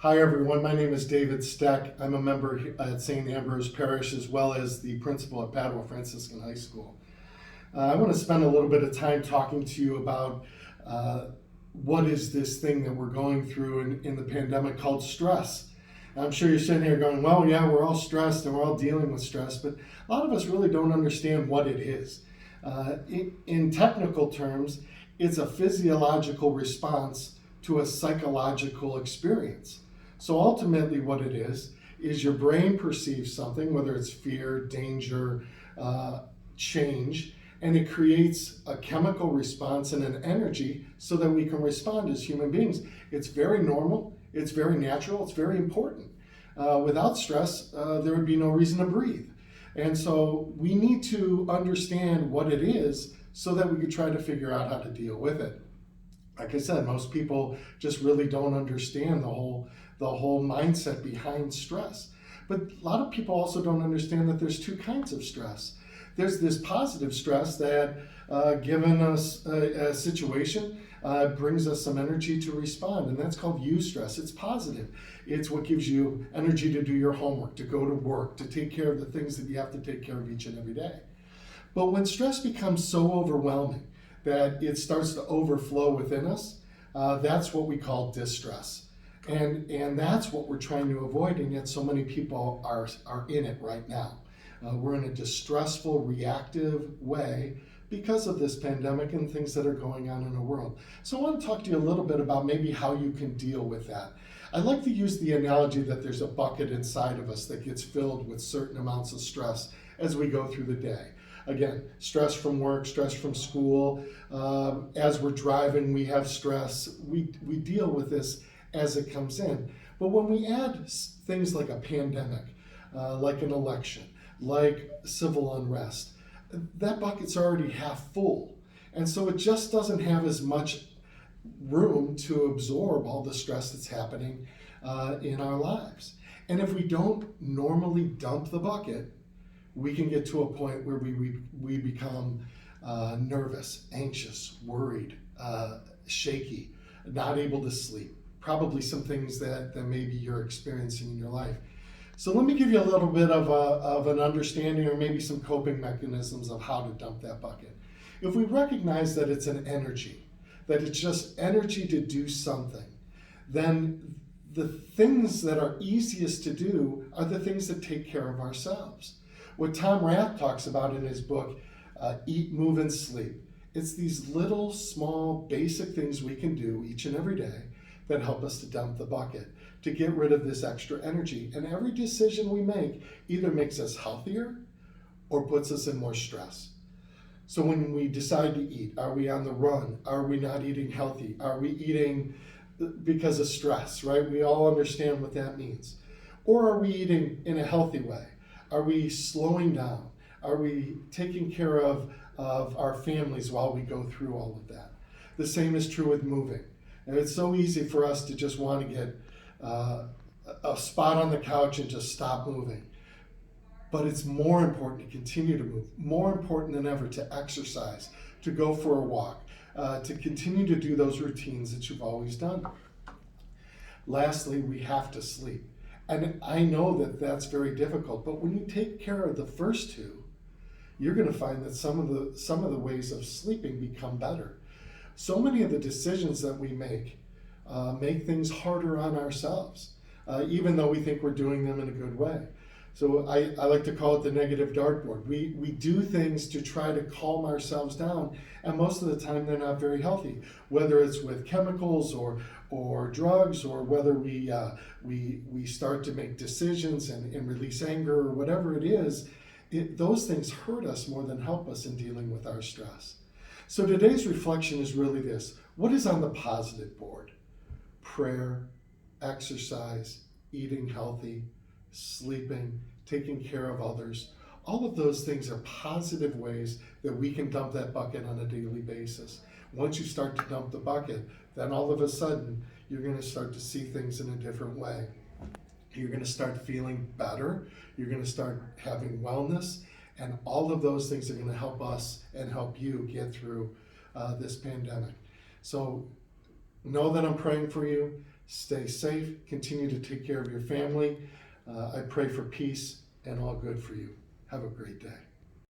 Hi everyone, my name is David Stec. I'm a member at St. Ambrose Parish as well as the principal at Padua Franciscan High School. I want to spend a little bit of time talking to you about what is this thing that we're going through in the pandemic called stress. I'm sure you're sitting here going, well, yeah, we're all stressed and we're all dealing with stress, but a lot of us really don't understand what it is. In technical terms, it's a physiological response to a psychological experience. So ultimately what it is your brain perceives something, whether it's fear, danger, change, and it creates a chemical response and an energy so that we can respond as human beings. It's very normal, it's very natural, it's very important. Without stress, there would be no reason to breathe. And so we need to understand what it is so that we can try to figure out how to deal with it. Like I said, most people just really don't understand the whole mindset behind stress. But a lot of people also don't understand that there's two kinds of stress. There's this positive stress that, given us a situation, brings us some energy to respond, and that's called eustress. It's positive. It's what gives you energy to do your homework, to go to work, to take care of the things that you have to take care of each and every day. But when stress becomes so overwhelming that it starts to overflow within us, that's what we call distress. And that's what we're trying to avoid, and yet so many people are in it right now. We're in a distressful, reactive way because of this pandemic and things that are going on in the world. So I want to talk to you a little bit about maybe how you can deal with that. I like to use the analogy that there's a bucket inside of us that gets filled with certain amounts of stress as we go through the day. Again, stress from work, stress from school. As we're driving, we have stress. We deal with this as it comes in. But when we add things like a pandemic, like an election, like civil unrest, that bucket's already half full. And so it just doesn't have as much room to absorb all the stress that's happening in our lives. And if we don't normally dump the bucket, we can get to a point where we become nervous, anxious, worried, shaky, not able to sleep. Probably some things that maybe you're experiencing in your life. So let me give you a little bit of an understanding or maybe some coping mechanisms of how to dump that bucket. If we recognize that it's an energy, that it's just energy to do something, then the things that are easiest to do are the things that take care of ourselves. What Tom Rath talks about in his book, Eat, Move, and Sleep, it's these little, small, basic things we can do each and every day that help us to dump the bucket, to get rid of this extra energy. And every decision we make either makes us healthier or puts us in more stress. So when we decide to eat, are we on the run? Are we not eating healthy? Are we eating because of stress, right? We all understand what that means. Or are we eating in a healthy way? Are we slowing down? Are we taking care of our families while we go through all of that? The same is true with moving. And it's so easy for us to just want to get a spot on the couch and just stop moving. But it's more important to continue to move, more important than ever to exercise, to go for a walk, to continue to do those routines that you've always done. Lastly, we have to sleep. And I know that that's very difficult, but when you take care of the first two, you're going to find that some of the ways of sleeping become better. So many of the decisions that we make things harder on ourselves, even though we think we're doing them in a good way. So I like to call it the negative dartboard. We do things to try to calm ourselves down, and most of the time they're not very healthy, whether it's with chemicals or drugs, or whether we start to make decisions and release anger or whatever it is. Those things hurt us more than help us in dealing with our stress. So today's reflection is really this. What is on the positive board? Prayer, exercise, eating healthy, sleeping, taking care of others. All of those things are positive ways that we can dump that bucket on a daily basis. Once you start to dump the bucket, then all of a sudden, you're going to start to see things in a different way. You're going to start feeling better. You're going to start having wellness. And all of those things are going to help us and help you get through this pandemic. So know that I'm praying for you. Stay safe, continue to take care of your family. I pray for peace and all good for you. Have a great day.